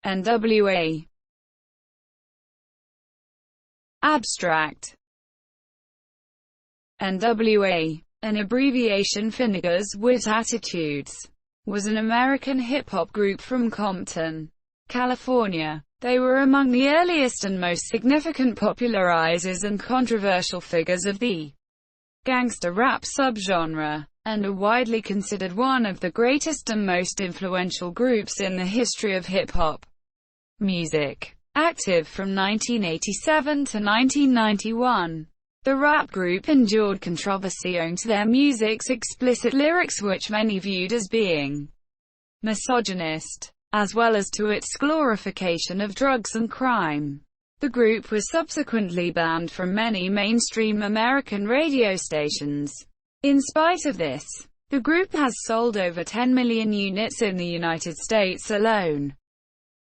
N.W.A. Abstract. N.W.A., an abbreviation for Niggers with Attitudes, was an American hip-hop group from Compton, California. They were among the earliest and most significant popularizers and controversial figures of the gangster rap subgenre, and are widely considered one of the greatest and most influential groups in the history of hip-hop music. Active from 1987 to 1991, the rap group endured controversy owing to their music's explicit lyrics, which many viewed as being misogynist, as well as to its glorification of drugs and crime. The group was subsequently banned from many mainstream American radio stations. In spite of this, the group has sold over 10 million units in the United States alone.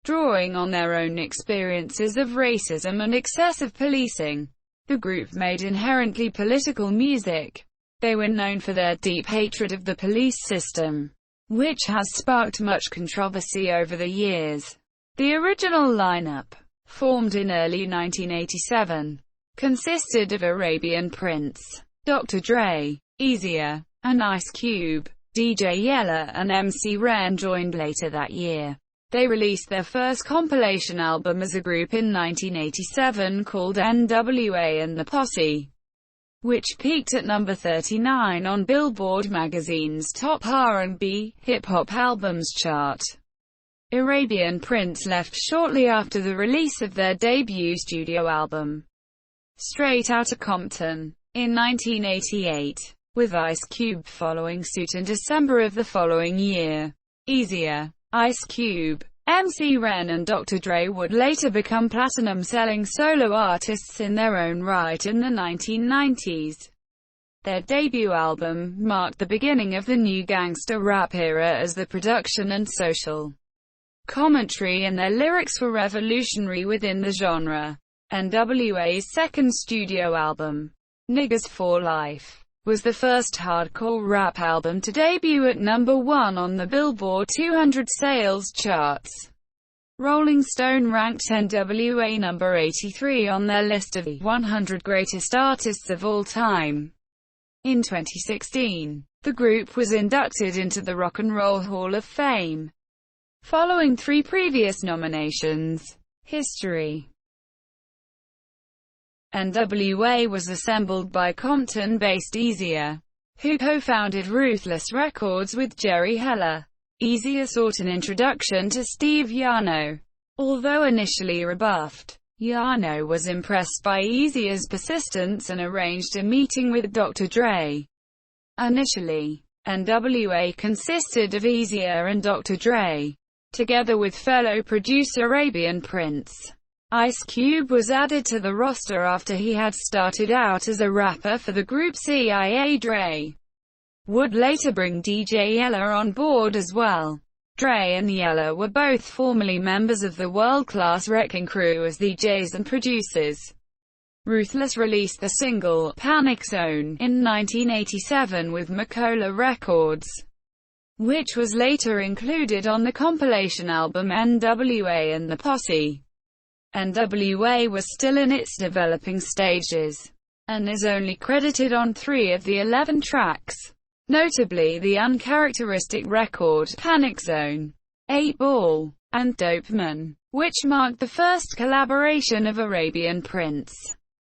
Drawing on their own experiences of racism and excessive policing, the group made inherently political music. They were known for their deep hatred of the police system, which has sparked much controversy over the years. The original lineup, formed in early 1987, consisted of Arabian Prince, Dr. Dre, Eazy-E, and Ice Cube. DJ Yella and MC Ren joined later that year. They released their first compilation album as a group in 1987 called N.W.A. and the Posse, which peaked at number 39 on Billboard magazine's top R&B, hip-hop albums chart. Arabian Prince left shortly after the release of their debut studio album, Straight Outta Compton, in 1988, with Ice Cube following suit in December of the following year. Eazy-E, Ice Cube, MC Ren and Dr. Dre would later become platinum-selling solo artists in their own right in the 1990s. Their debut album marked the beginning of the new gangster rap era, as the production and social commentary in their lyrics were revolutionary within the genre. N.W.A.'s second studio album, Niggas for Life, was the first hardcore rap album to debut at number 1 on the Billboard 200 sales charts. Rolling Stone ranked N.W.A. number 83 on their list of the 100 greatest artists of all time. In 2016, the group was inducted into the Rock and Roll Hall of Fame, following 3 previous nominations. History. N.W.A. was assembled by Compton-based Eazy-E, who co-founded Ruthless Records with Jerry Heller. Eazy-E sought an introduction to Steve Yano. Although initially rebuffed, Yano was impressed by Eazy-E's persistence and arranged a meeting with Dr. Dre. Initially, N.W.A. consisted of Eazy-E and Dr. Dre, together with fellow producer Arabian Prince. Ice Cube was added to the roster after he had started out as a rapper for the group CIA. Dre would later bring DJ Yella on board as well. Dre and Yella were both formerly members of the world-class Wrecking Crew as DJs and producers. Ruthless released the single Panic Zone in 1987 with Macola Records, which was later included on the compilation album N.W.A. and the Posse. N.W.A. was still in its developing stages, and is only credited on 3 of the 11 tracks, notably the uncharacteristic record Panic Zone, 8 Ball, and Dope Man, which marked the first collaboration of Arabian Prince,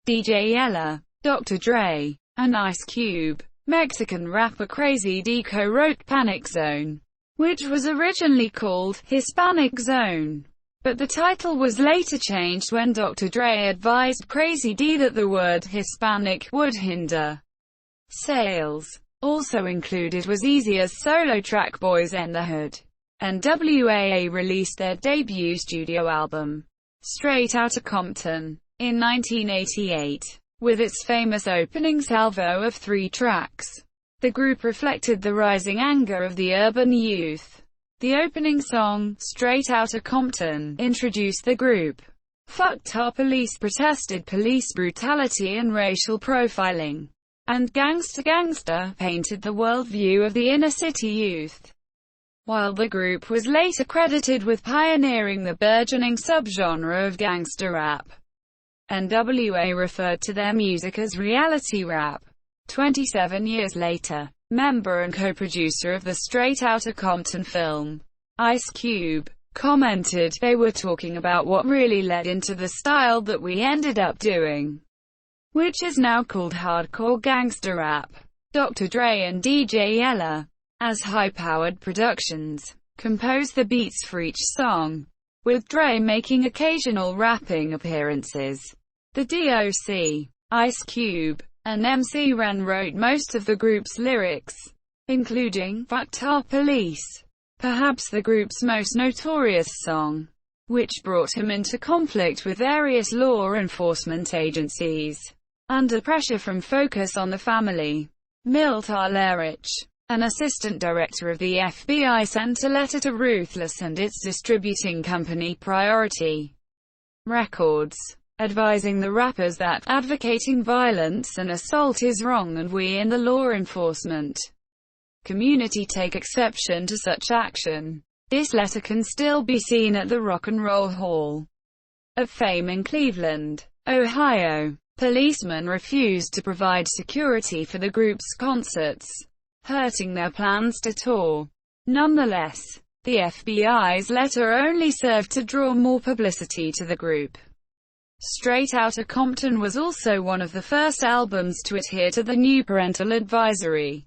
DJ Yella, Dr. Dre, and Ice Cube. Mexican rapper Crazy D co-wrote Panic Zone, which was originally called Hispanic Zone. But the title was later changed when Dr. Dre advised Crazy D that the word Hispanic would hinder sales. Also included was Eazy-E's solo track Boys in the Hood. N.W.A. released their debut studio album, Straight Outta Compton, in 1988, with its famous opening salvo of 3 tracks. The group reflected the rising anger of the urban youth. The opening song, Straight Outta Compton, introduced the group. Fucked Our Police protested police brutality and racial profiling. And Gangsta Gangsta painted the worldview of the inner-city youth. While the group was later credited with pioneering the burgeoning subgenre of gangster rap, N.W.A. referred to their music as reality rap. 27 years later, member and co-producer of the Straight Outta Compton film, Ice Cube, commented, "They were talking about what really led into the style that we ended up doing, which is now called hardcore gangster rap." Dr. Dre and DJ Yella, as high-powered productions, composed the beats for each song, with Dre making occasional rapping appearances. The DOC, Ice Cube, and MC Ren wrote most of the group's lyrics, including "Fucked Our Police," perhaps the group's most notorious song, which brought him into conflict with various law enforcement agencies. Under pressure from Focus on the Family, Milt Arlerich, an assistant director of the FBI, sent a letter to Ruthless and its distributing company Priority Records, advising the rappers that advocating violence and assault is wrong and we in the law enforcement community take exception to such action. This letter can still be seen at the Rock and Roll Hall of Fame in Cleveland, Ohio. Policemen refused to provide security for the group's concerts, hurting their plans to tour. Nonetheless, the FBI's letter only served to draw more publicity to the group. Straight Outta Compton was also one of the first albums to adhere to the new parental advisory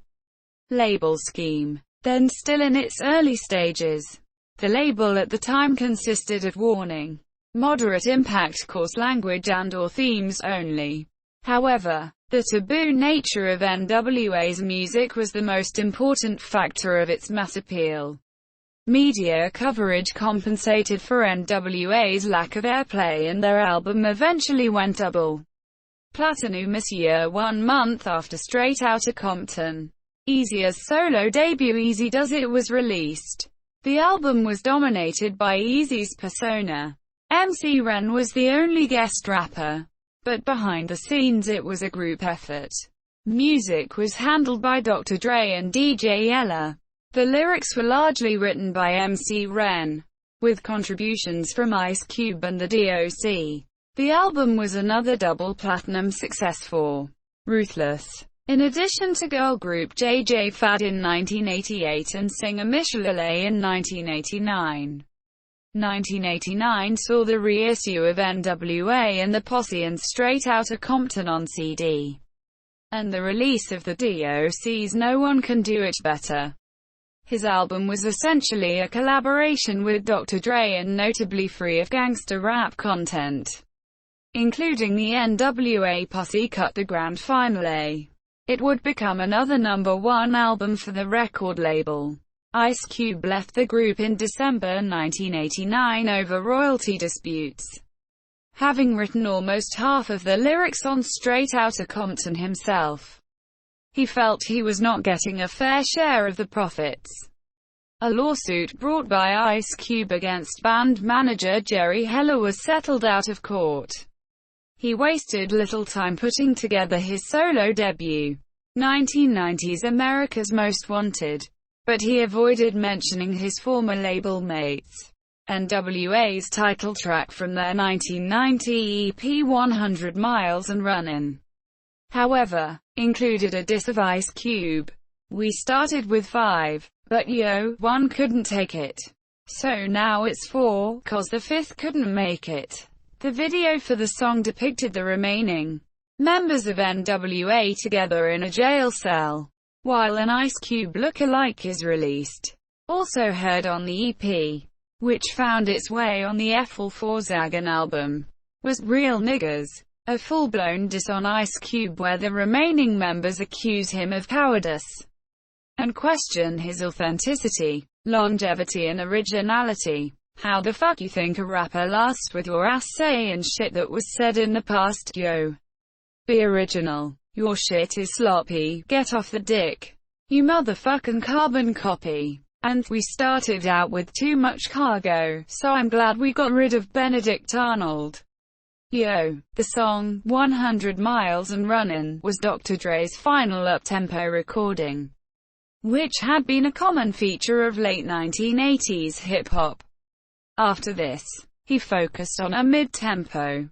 label scheme, then still in its early stages. The label at the time consisted of warning, moderate impact, coarse language and/or themes only. However, the taboo nature of N.W.A.'s music was the most important factor of its mass appeal. Media coverage compensated for N.W.A.'s lack of airplay, and their album eventually went double platinum this year, 1 month after Straight Outta Compton. Eazy's solo debut Easy Does It was released. The album was dominated by Eazy's persona. MC Ren was the only guest rapper, but behind the scenes it was a group effort. Music was handled by Dr. Dre and DJ Yella. The lyrics were largely written by MC Ren, with contributions from Ice Cube and the DOC. The album was another double platinum success for Ruthless. In addition to girl group JJ Fad in 1988 and singer Michelle in 1989. 1989 saw the reissue of N.W.A. and the Posse and Straight Outta Compton on CD, and the release of the DOC's No One Can Do It Better. His album was essentially a collaboration with Dr. Dre and notably free of gangster rap content, including the N.W.A. Posse cut The Grand Finale. It would become another #1 album for the record label. Ice Cube left the group in December 1989 over royalty disputes, having written almost half of the lyrics on Straight Outta Compton himself. He felt he was not getting a fair share of the profits. A lawsuit brought by Ice Cube against band manager Jerry Heller was settled out of court. He wasted little time putting together his solo debut, 1990's America's Most Wanted, but he avoided mentioning his former label mates. N.W.A.'s title track from their 1990 EP 100 Miles and Runnin', however, included a diss of Ice Cube. "We started with 5, but yo, 1 couldn't take it. So now it's 4, 'cause the 5th couldn't make it." The video for the song depicted the remaining members of N.W.A. together in a jail cell, while an Ice Cube look-alike is released. Also heard on the EP, which found its way on the F.L.4 Zagan album, was Real Niggas, a full-blown diss on Ice Cube where the remaining members accuse him of cowardice and question his authenticity, longevity and originality. "How the fuck you think a rapper lasts with your ass saying shit that was said in the past, yo? Be original. Your shit is sloppy, get off the dick. You motherfucking carbon copy. And we started out with too much cargo, so I'm glad we got rid of Benedict Arnold." Yo. The song, 100 Miles and Runnin', was Dr. Dre's final up-tempo recording. which had been a common feature of late 1980s hip-hop. After this, he focused on a mid-tempo,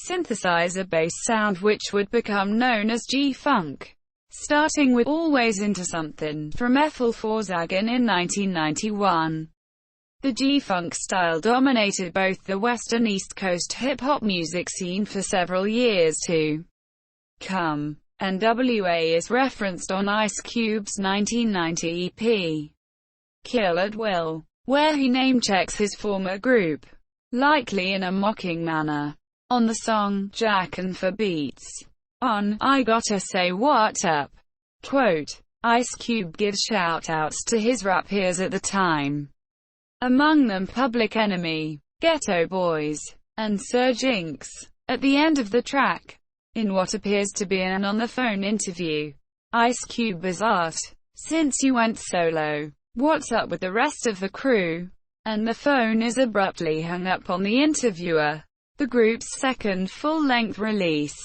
synthesizer-based sound which would become known as G-Funk, starting with Always Into Something from Vorsagen in 1991. The G-Funk style dominated both the West and East Coast hip-hop music scene for several years to come. N.W.A. is referenced on Ice Cube's 1990 EP, Kill at Will, where he name-checks his former group, likely in a mocking manner. On the song, Jackin' for Beats, on I Gotta Say What Up, quote, Ice Cube gives shout-outs to his rap peers at the time, among them Public Enemy, Ghetto Boys, and Sir Jinx. At the end of the track, in what appears to be an on-the-phone interview, Ice Cube is asked, "Since you went solo, what's up with the rest of the crew?" And the phone is abruptly hung up on the interviewer. The group's second full-length release,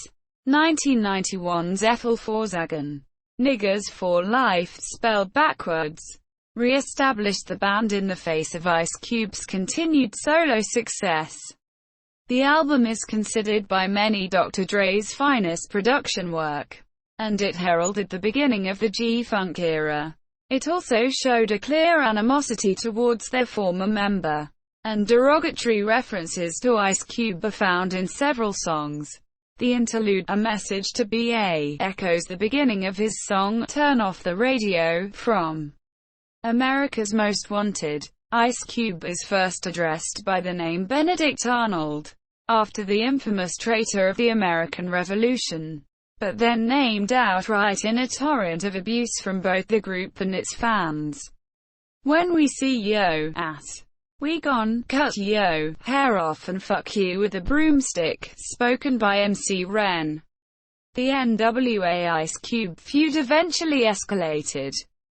1991's Vorsagen, Niggas for Life spelled backwards, re-established the band in the face of Ice Cube's continued solo success. The album is considered by many Dr. Dre's finest production work, and it heralded the beginning of the G-Funk era. It also showed a clear animosity towards their former member, and derogatory references to Ice Cube are found in several songs. The interlude, A Message to B.A., echoes the beginning of his song, Turn Off the Radio, from America's Most Wanted. Ice Cube is first addressed by the name Benedict Arnold, after the infamous traitor of the American Revolution, but then named outright in a torrent of abuse from both the group and its fans. When we see yo at, we gon' cut yo hair off and fuck you with a broomstick, spoken by MC Ren. The N.W.A. Ice Cube feud eventually escalated,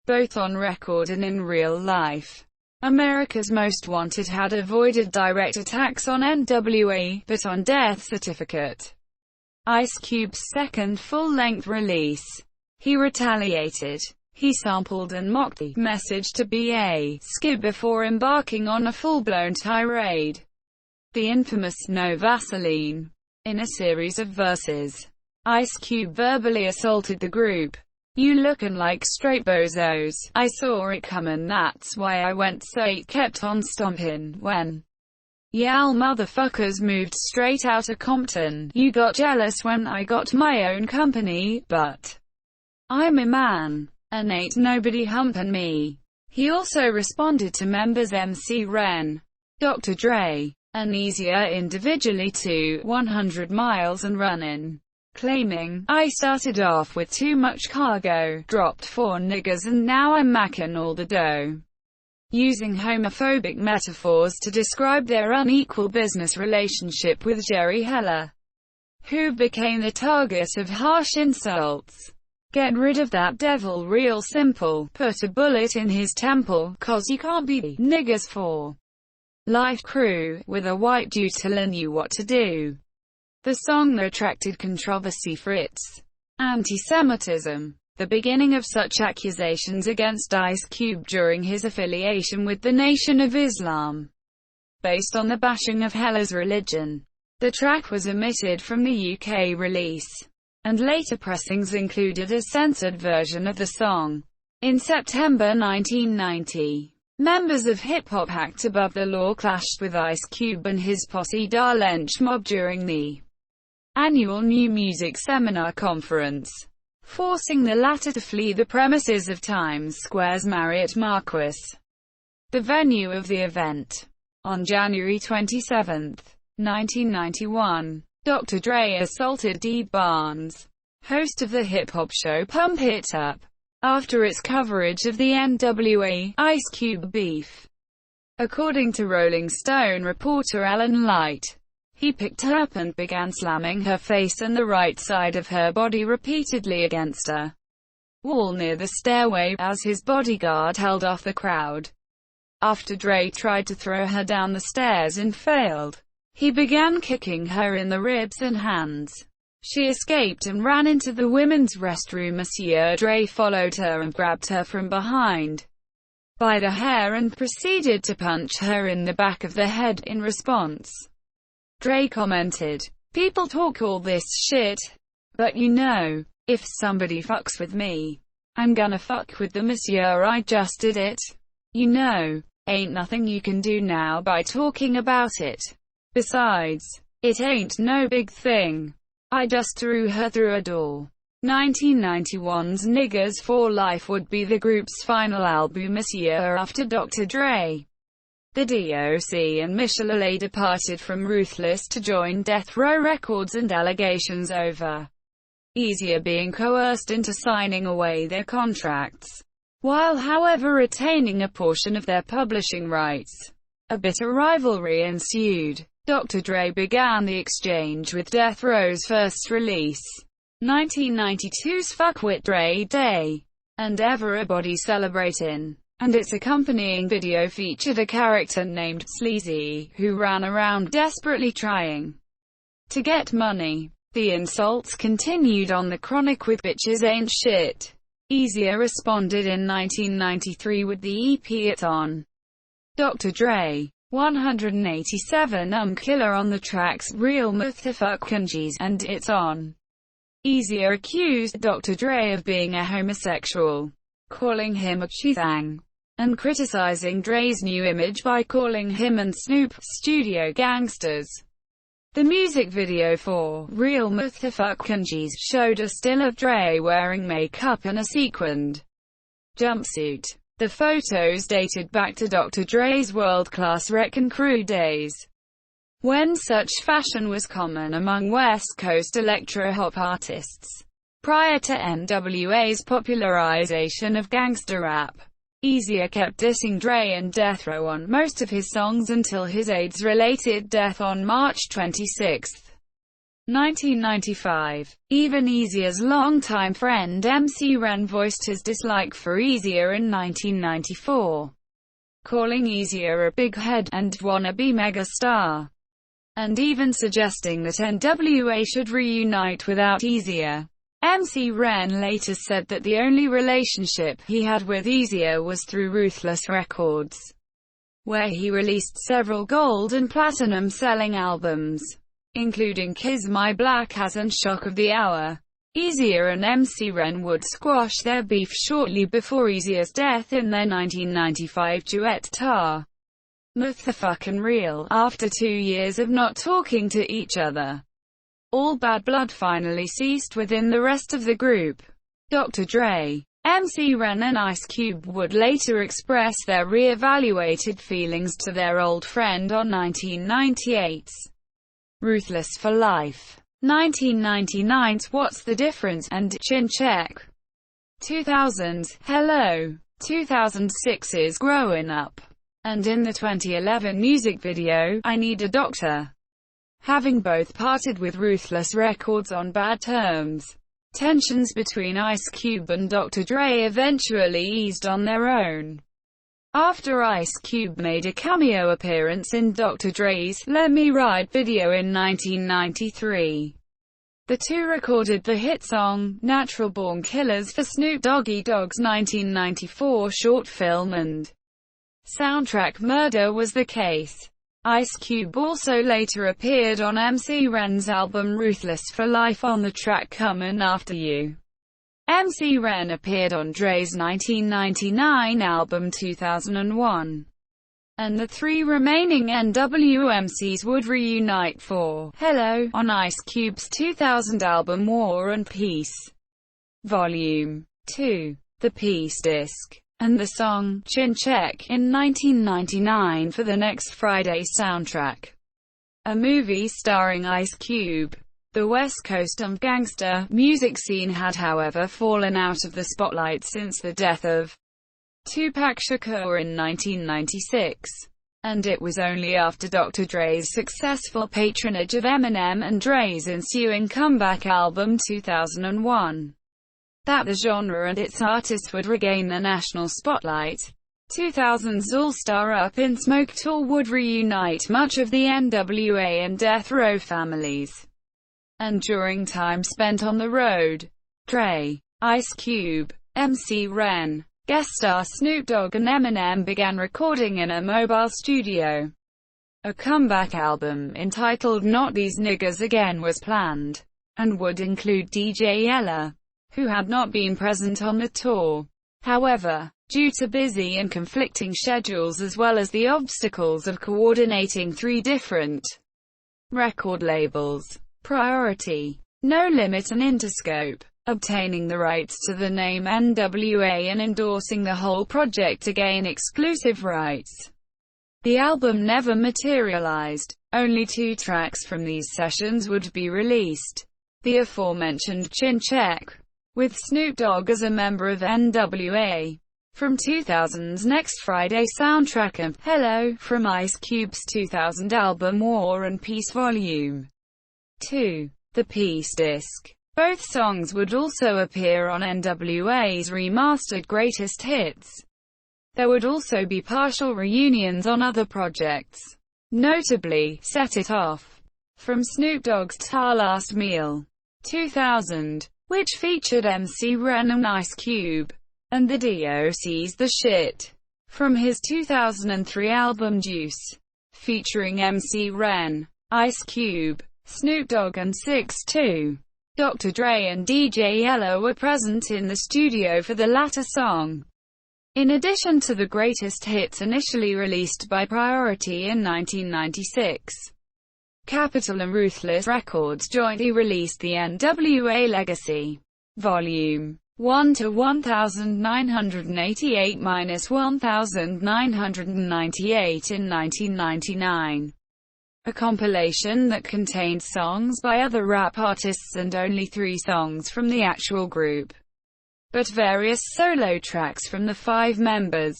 both on record and in real life. America's Most Wanted had avoided direct attacks on N.W.A., but on death certificate, Ice Cube's second full-length release, he retaliated. He sampled and mocked the Message to B.A. skit before embarking on a full-blown tirade, the infamous No Vaseline. In a series of verses, Ice Cube verbally assaulted the group. "You lookin' like straight bozos, I saw it comin', that's why I went straight, kept on stompin' when y'all motherfuckers moved straight outta Compton. You got jealous when I got my own company, but I'm a man, and ain't nobody humpin' me." He also responded to members MC Ren, Dr. Dre, and Easier individually to 100 Miles and Runnin', claiming, "I started off with too much cargo, dropped 4 niggas and now I'm mackin' all the dough," using homophobic metaphors to describe their unequal business relationship with Jerry Heller, who became the target of harsh insults. "Get rid of that devil real simple, put a bullet in his temple, 'cause you can't be the niggas for life crew with a white dude telling you what to do." The song attracted controversy for its anti-Semitism, the beginning of such accusations against Ice Cube during his affiliation with the Nation of Islam, based on the bashing of Heller's religion. The track was omitted from the UK release, and later pressings included a censored version of the song. In September 1990, members of hip-hop Act Above the Law clashed with Ice Cube and his posse Da Lench Mob during the annual New Music Seminar Conference, forcing the latter to flee the premises of Times Square's Marriott Marquis, the venue of the event. On January 27, 1991, Dr. Dre assaulted Dee Barnes, host of the hip-hop show Pump It Up, after its coverage of the N.W.A. Ice Cube beef. According to Rolling Stone reporter Ellen Light, he picked her up and began slamming her face and the right side of her body repeatedly against a wall near the stairway, as his bodyguard held off the crowd. After Dre tried to throw her down the stairs and failed, he began kicking her in the ribs and hands. She escaped and ran into the women's restroom. Monsieur Dre followed her and grabbed her from behind by the hair and proceeded to punch her in the back of the head. In response, Dre commented, "People talk all this shit, but you know, if somebody fucks with me, I'm gonna fuck with them, monsieur. I just did it. You know, ain't nothing you can do now by talking about it. Besides, it ain't no big thing. I just threw her through a door." 1991's Niggas for Life would be the group's final album a year after Dr. Dre, the D.O.C. and N.W.A. departed from Ruthless to join Death Row Records, and allegations over Easier being coerced into signing away their contracts, while however retaining a portion of their publishing rights. A bitter rivalry ensued. Dr. Dre began the exchange with Death Row's first release, 1992's Fuckwit Dre Day, and Everybody Celebratin', and its accompanying video featured a character named Sleazy, who ran around desperately trying to get money. The insults continued on the Chronic with "Bitches Ain't Shit." Easier responded in 1993 with the EP It's On. Dr. Dre, 187 Killer on the tracks Real Motherfucking and It's On. Easier accused Dr. Dre of being a homosexual, calling him a cheathang, and criticizing Dre's new image by calling him and Snoop studio gangsters. The music video for Real Motherfucking showed a still of Dre wearing makeup and a sequined jumpsuit. The photos dated back to Dr. Dre's world-class Wreckin' Crew days, when such fashion was common among West Coast electro-hop artists. Prior to N.W.A.'s popularization of gangster rap, Easier kept dissing Dre and Death Row on most of his songs until his AIDS-related death on March 26, 1995. Even Easier's longtime friend MC Ren voiced his dislike for Easier in 1994, calling Easier a big head and wannabe megastar, and even suggesting that N.W.A. should reunite without Easier. MC Ren later said that the only relationship he had with Easier was through Ruthless Records, where he released several gold and platinum selling albums, including Kiss My Black Ass and Shock of the Hour. Easier and MC Ren would squash their beef shortly before Easier's death in their 1995 duet "Tar Motherfucking Real," after 2 years of not talking to each other. All bad blood finally ceased within the rest of the group. Dr. Dre, MC Ren and Ice Cube would later express their re-evaluated feelings to their old friend on 1998's Ruthless for Life, 1999's What's the Difference and Chin Check, 2000's Hello, 2006's Growing Up, and in the 2011 music video I Need a Doctor. Having both parted with Ruthless Records on bad terms, tensions between Ice Cube and Dr. Dre eventually eased on their own. After Ice Cube made a cameo appearance in Dr. Dre's Let Me Ride video in 1993, the two recorded the hit song Natural Born Killers for Snoop Doggy Dogg's 1994 short film and soundtrack Murder Was the Case. Ice Cube also later appeared on MC Ren's album Ruthless for Life on the track Comin' After You. MC Ren appeared on Dre's 1999 album 2001. And the three remaining N.W.A. would reunite for Hello on Ice Cube's 2000 album War and Peace, Volume 2, the Peace disc, and the song Chin Check in 1999 for the Next Friday soundtrack, a movie starring Ice Cube. The West Coast gangster music scene had however fallen out of the spotlight since the death of Tupac Shakur in 1996, and it was only after Dr. Dre's successful patronage of Eminem and Dre's ensuing comeback album 2001 that the genre and its artists would regain the national spotlight. 2000's All-Star Up in Smoke tour would reunite much of the N.W.A. and Death Row families. and during time spent on the road. Dre, Ice Cube, MC Ren, guest star Snoop Dogg and Eminem began recording in a mobile studio. A comeback album entitled Not These Niggas Again was planned, and would include DJ Ella, who had not been present on the tour. However, due to busy and conflicting schedules as well as the obstacles of coordinating 3 different record labels, Priority, No Limit and Interscope, obtaining the rights to the name N.W.A. and endorsing the whole project to gain exclusive rights, the album never materialized. Only 2 tracks from these sessions would be released. The aforementioned Chin Check, with Snoop Dogg as a member of N.W.A. from 2000's Next Friday soundtrack, and Hello from Ice Cube's 2000 album War and Peace Volume 2, the Peace disc. Both songs would also appear on N.W.A.'s remastered Greatest Hits. There would also be partial reunions on other projects, notably Set It Off from Snoop Dogg's Ta Last Meal 2000, which featured MC Ren and Ice Cube, and the DOC's The Shit from his 2003 album Juice, featuring MC Ren, Ice Cube, Snoop Dogg and 6ix2. Dr. Dre and DJ Ella were present in the studio for the latter song. In addition to the greatest hits initially released by Priority in 1996, Capitol and Ruthless Records jointly released the N.W.A. Legacy, Volume 1 to 1998-1998 in 1999. A compilation that contained songs by other rap artists and only 3 songs from the actual group, but various solo tracks from the 5 members.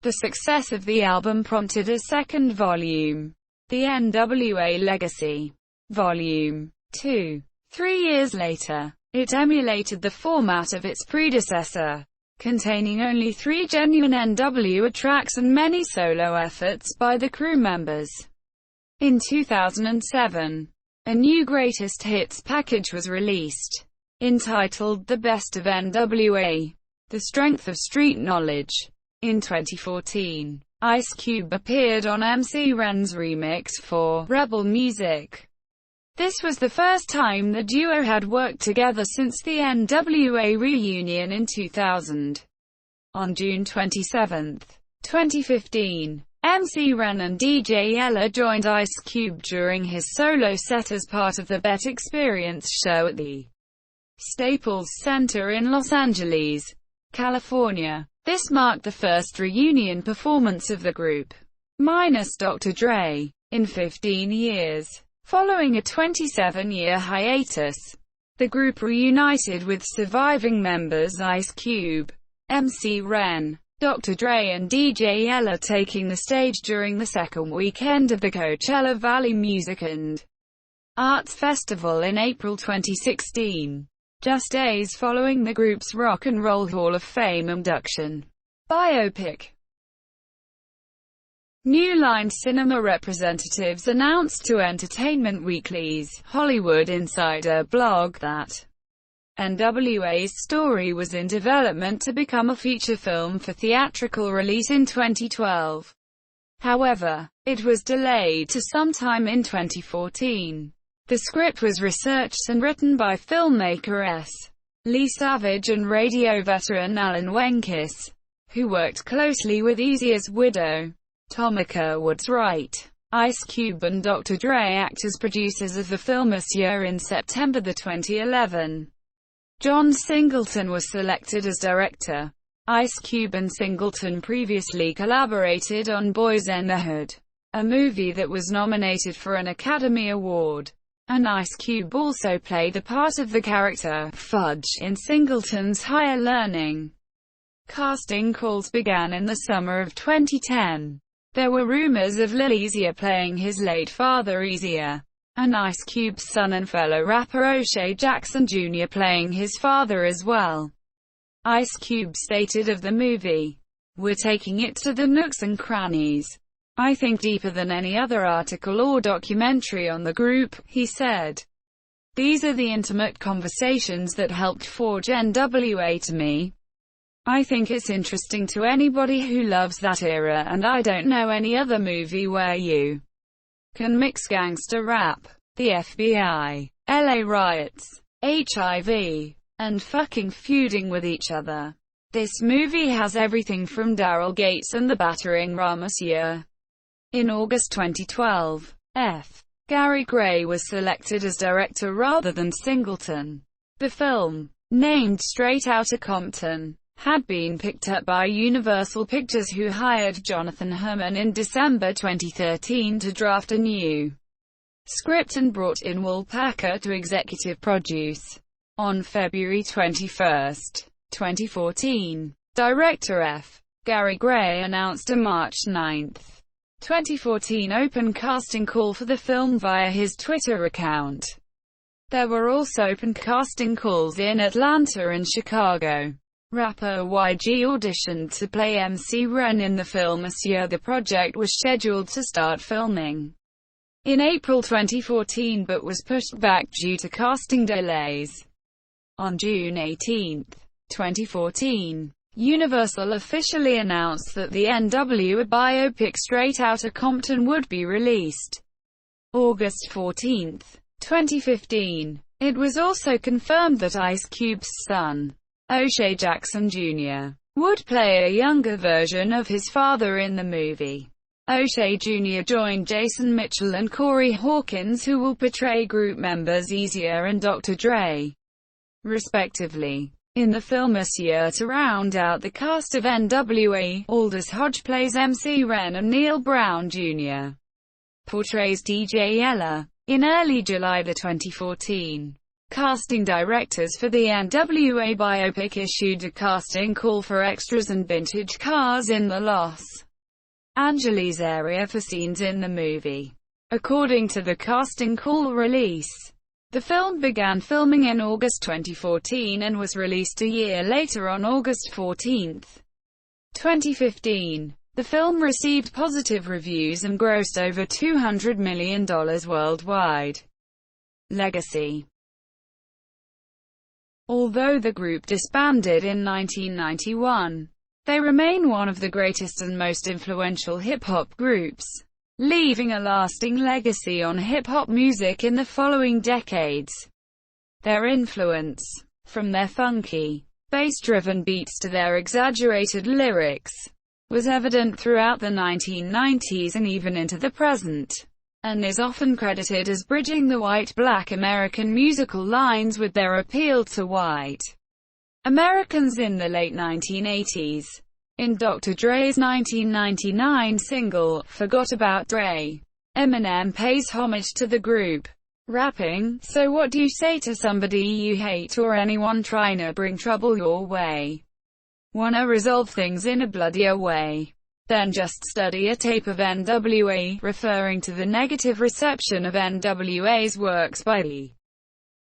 The success of the album prompted a second volume, the N.W.A. Legacy, Volume 2. 3 years later, it emulated the format of its predecessor, containing only 3 genuine N.W.A. tracks and many solo efforts by the crew members. In 2007, a new greatest hits package was released, entitled The Best of N.W.A. The Strength of Street Knowledge. In 2014, Ice Cube appeared on MC Ren's remix for Rebel Music. This was the first time the duo had worked together since the N.W.A. reunion in 2000. On June 27, 2015, MC Ren and DJ Ella joined Ice Cube during his solo set as part of the Bet Experience show at the Staples Center in Los Angeles, California. This marked the first reunion performance of the group, minus Dr. Dre, in 15 years. Following a 27-year hiatus, the group reunited with surviving members Ice Cube, MC Ren, Dr. Dre and DJ Ella taking the stage during the second weekend of the Coachella Valley Music and Arts Festival in April 2016. Just days following the group's Rock and Roll Hall of Fame induction. Biopic. New Line Cinema representatives announced to Entertainment Weekly's Hollywood Insider blog that N.W.A.'s story was in development to become a feature film for theatrical release in 2012. However, it was delayed to sometime in 2014. The script was researched and written by filmmaker S. Lee Savage and radio veteran Alan Wenkis, who worked closely with Eazy-E's widow, Tomika Woods Wright. Ice Cube and Dr. Dre act as producers of the film this year. In September 2011, John Singleton was selected as director. Ice Cube and Singleton previously collaborated on Boys in the Hood, a movie that was nominated for an Academy Award. And Ice Cube also played the part of the character, Fudge, in Singleton's Higher Learning. Casting calls began in the summer of 2010. There were rumors of Lil Eazy-E playing his late father Eazy-E, and Ice Cube's son and fellow rapper O'Shea Jackson Jr. playing his father as well. Ice Cube stated of the movie, "We're taking it to the nooks and crannies. I think deeper than any other article or documentary on the group," he said. These are the intimate conversations that helped forge N.W.A. to me. I think it's interesting to anybody who loves that era, and I don't know any other movie where you can mix gangster rap, the FBI, LA riots, HIV, and fucking feuding with each other. This movie has everything from Daryl Gates and the battering ram Monsieur. In August 2012, Gary Gray was selected as director rather than Singleton. The film, named Straight Outta Compton, had been picked up by Universal Pictures, who hired Jonathan Herman in December 2013 to draft a new script and brought in Will Packer to executive produce. On February 21, 2014, director Gary Gray announced a March 9, 2014 open casting call for the film via his Twitter account. There were also open casting calls in Atlanta and Chicago. Rapper YG auditioned to play MC Ren in the film Monsieur. The project was scheduled to start filming in April 2014 but was pushed back due to casting delays. On June 18, 2014, Universal officially announced that the N.W.A. biopic Straight Outta Compton would be released August 14, 2015. It was also confirmed that Ice Cube's son, O'Shea Jackson Jr., would play a younger version of his father in the movie. O'Shea Jr. joined Jason Mitchell and Corey Hawkins, who will portray group members Easier and Dr. Dre, respectively, in the film Monsieur. To round out the cast of N.W.A., Aldous Hodge plays MC Ren and Neil Brown Jr. portrays DJ Yella. In early July 2014, casting directors for the N.W.A. biopic issued a casting call for extras and vintage cars in the Los Angeles area for scenes in the movie. According to the casting call release, the film began filming in August 2014 and was released a year later on August 14, 2015. The film received positive reviews and grossed over $200 million worldwide. Legacy. Although the group disbanded in 1991, they remain one of the greatest and most influential hip-hop groups, leaving a lasting legacy on hip-hop music in the following decades. Their influence, from their funky, bass-driven beats to their exaggerated lyrics, was evident throughout the 1990s and even into the present, and is often credited as bridging the white-black American musical lines with their appeal to white Americans in the late 1980s. In Dr. Dre's 1999 single, Forgot About Dre, Eminem pays homage to the group, rapping, "So what do you say to somebody you hate or anyone trying to bring trouble your way? Wanna resolve things in a bloodier way? Then just study a tape of N.W.A," referring to the negative reception of N.W.A.'s works by the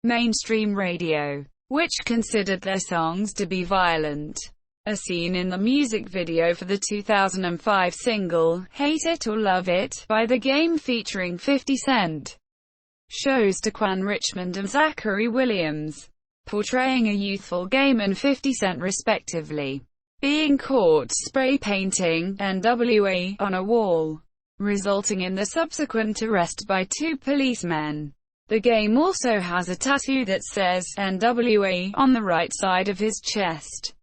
mainstream radio, which considered their songs to be violent. A scene in the music video for the 2005 single, Hate It or Love It, by The Game featuring 50 Cent, shows Daquan Richmond and Zachary Williams, portraying a youthful Game and 50 Cent respectively, being caught spray painting N.W.A. on a wall, resulting in the subsequent arrest by two policemen. The Game also has a tattoo that says N.W.A. on the right side of his chest.